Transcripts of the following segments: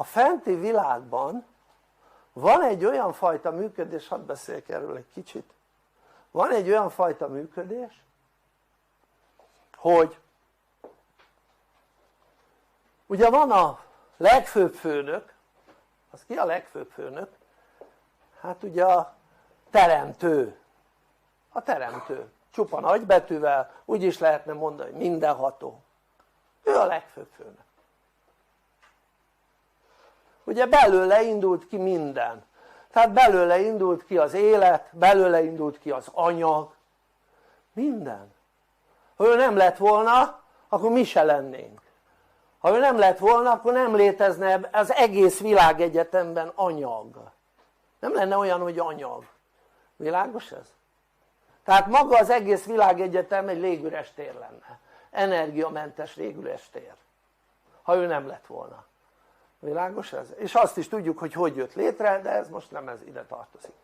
a fenti világban van egy olyan fajta működés, hadd beszéljek erről egy kicsit, van egy olyan fajta működés, hogy ugye van a legfőbb főnök, az ki a legfőbb főnök? Hát ugye a teremtő, csupa nagybetűvel, úgy is lehetne mondani, hogy mindenható, ő a legfőbb főnök. Ugye belőle indult ki minden, tehát belőle indult ki az élet, belőle indult ki az anyag, minden. Ha ő nem lett volna, akkor mi se lennénk. Ha ő nem lett volna, akkor nem létezne az egész világegyetemben anyag. Nem lenne olyan, hogy anyag. Világos ez? Tehát maga az egész világegyetem egy légüres tér lenne. Energiamentes légüres tér. Ha ő nem lett volna. Világos ez? És azt is tudjuk, hogy hogy jött létre, de ez most nem ide tartozik.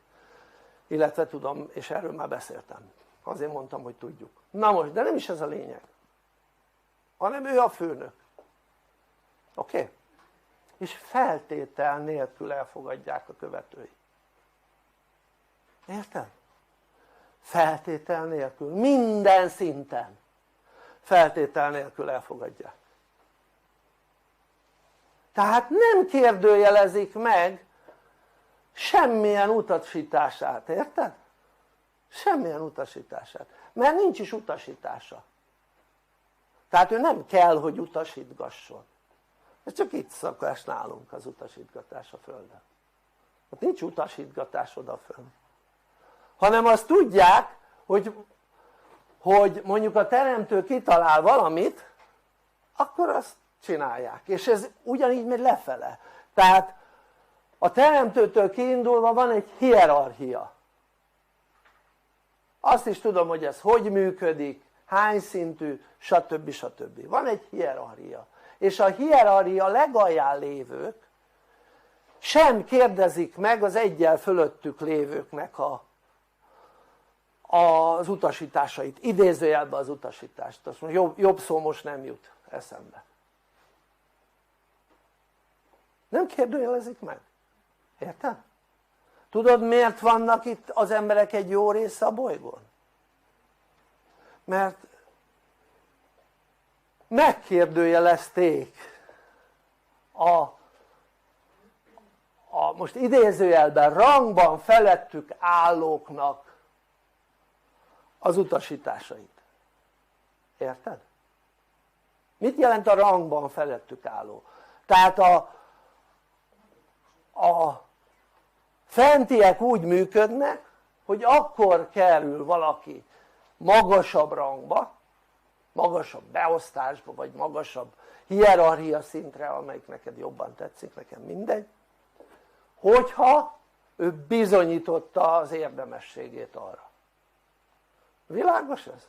Illetve tudom, és erről már beszéltem. Azért mondtam, hogy tudjuk. Na most, de nem is ez a lényeg. Hanem ő a főnök. Oké? És feltétel nélkül elfogadják a követői. Érted? Feltétel nélkül, minden szinten feltétel nélkül elfogadják. Tehát nem kérdőjelezik meg semmilyen utasítását, érted? Semmilyen utasítását, mert nincs is utasítása. Tehát ő nem kell, hogy utasítgasson. Ez csak itt szakás nálunk az utasítgatás a Földön. Hát nincs utasítgatás odafönn. Hanem azt tudják, hogy mondjuk a teremtő kitalál valamit, akkor azt csinálják. És ez ugyanígy megy lefele. Tehát a teremtőtől kiindulva van egy hierarchia. Azt is tudom, hogy ez hogy működik, hány szintű, stb. Stb. Van egy hierarchia. És a hierarchia legalján lévők sem kérdezik meg az eggyel fölöttük lévőknek az utasításait, idézőjelben az utasítást. Azt jobb szó most nem jut eszembe. Nem kérdőjelezik meg, érted? Tudod miért vannak itt az emberek egy jó része a bolygón? Mert megkérdőjelezték most idézőjelben rangban felettük állóknak az utasításait. Érted? Mit jelent a rangban felettük álló? Tehát a fentiek úgy működnek, hogy akkor kerül valaki magasabb rangba, magasabb beosztásba, vagy magasabb hierarchia szintre, amelyik neked jobban tetszik, nekem mindegy, hogyha ő bizonyította az érdemességét arra. Világos ez?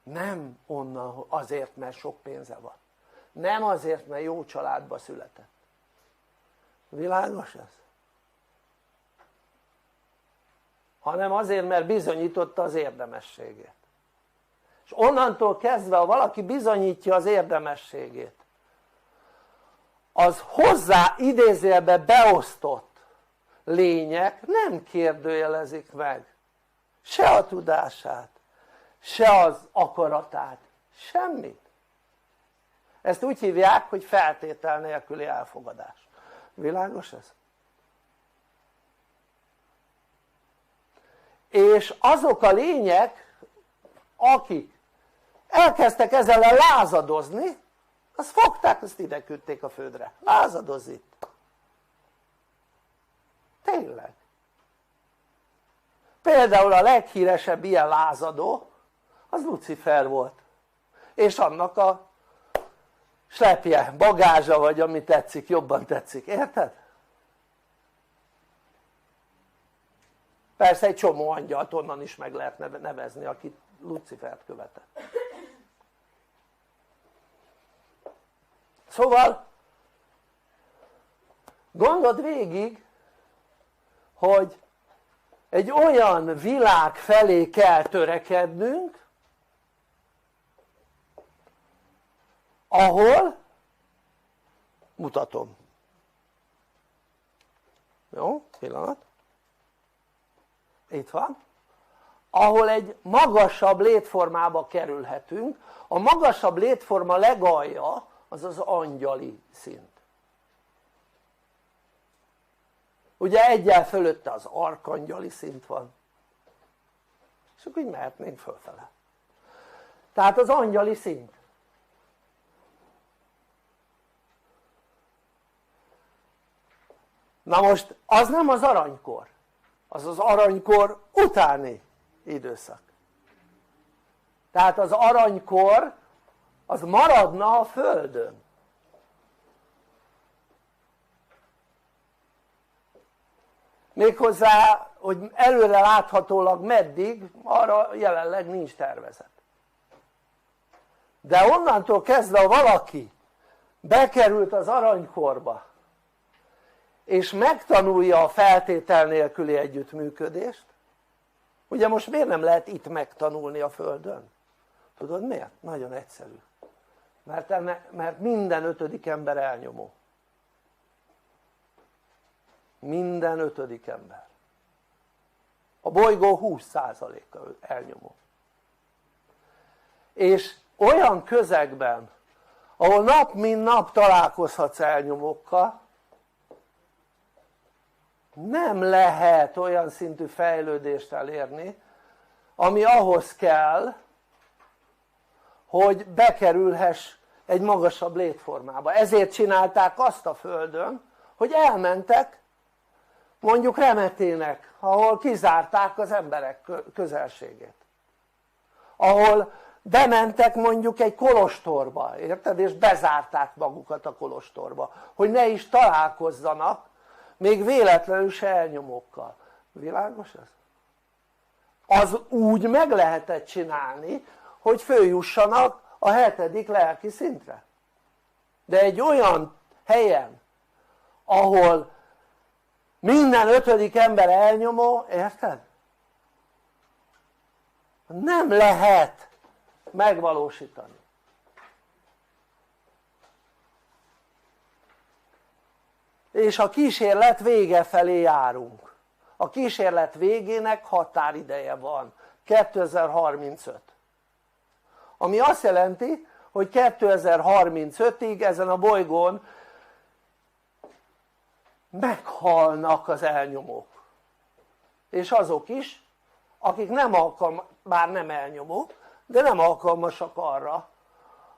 Nem onnan azért, mert sok pénze van, nem azért, mert jó családba született. Világos ez? Hanem azért, mert bizonyította az érdemességét. És onnantól kezdve, ha valaki bizonyítja az érdemességét, az hozzá idézőjelben beosztott lények nem kérdőjelezik meg se a tudását, se az akaratát, semmit. Ezt úgy hívják, hogy feltétel nélküli elfogadás. Világos ez? És azok a lények, akik elkezdtek ezzel lázadozni, azt fogták, azt ide küldték a földre. Lázadozz itt. Tényleg. Például a leghíresebb ilyen lázadó az Lucifer volt. És annak a slepje, bagázsa, vagy ami tetszik, jobban tetszik, érted? Persze egy csomó angyalt onnan is meg lehet nevezni, aki Lucifert követett. Szóval gondold végig, hogy egy olyan világ felé kell törekednünk, ahol mutatom. Jó, pillanat. Itt van. Ahol egy magasabb létformába kerülhetünk. A magasabb létforma legalja az az angyali szint. Ugye eggyel fölötte az arkangyali szint van, és akkor így mehetnénk fölfele. Tehát az angyali szint. Na most az nem az aranykor, az az aranykor utáni időszak. Tehát az aranykor az maradna a Földön. Méghozzá, hogy előre láthatólag meddig, arra jelenleg nincs tervezet. De onnantól kezdve, ha valaki bekerült az aranykorba, és megtanulja a feltétel nélküli együttműködést, ugye most miért nem lehet itt megtanulni a Földön? Tudod miért? Nagyon egyszerű. Mert minden 5. ember elnyomó. Minden 5. ember. A bolygó 20%-a elnyomó. És olyan közegben, ahol nap mint nap találkozhatsz elnyomókkal, nem lehet olyan szintű fejlődést elérni, ami ahhoz kell, hogy bekerülhess egy magasabb létformába. Ezért csinálták azt a Földön, hogy elmentek mondjuk Remetének, ahol kizárták az emberek közelségét, ahol bementek mondjuk egy kolostorba, érted? És bezárták magukat a kolostorba, hogy ne is találkozzanak még véletlenül se elnyomókkal. Világos ez? Az úgy meg lehetett csinálni, hogy följussanak a 7. lelki szintre. De egy olyan helyen, ahol minden 5. ember elnyomó, érted? Nem lehet megvalósítani. És a kísérlet vége felé járunk. A kísérlet végének határideje van, 2035. Ami azt jelenti, hogy 2035-ig ezen a bolygón meghalnak az elnyomók. És azok is, akik nem alkalmasak, bár nem elnyomók, de nem alkalmasak arra,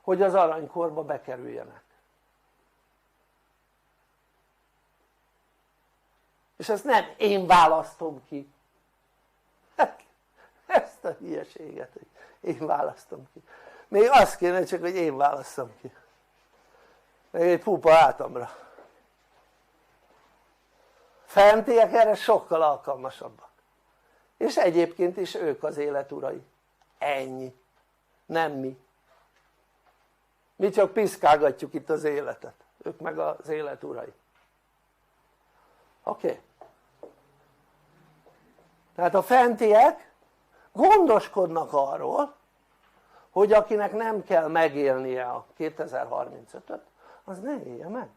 hogy az aranykorba bekerüljenek. És ezt nem én választom ki. Ezt a hülyeséget, hogy én választom ki. Még azt kéne csak, hogy én válasszam ki. Meg egy pupa hátamra. Fentiek erre sokkal alkalmasabbak. És egyébként is ők az élet urai. Ennyi. Nem mi. Mi csak piszkálgatjuk itt az életet. Ők meg az élet urai. Oké? Tehát a fentiek gondoskodnak arról, hogy akinek nem kell megélnie a 2035-öt, az ne élje meg.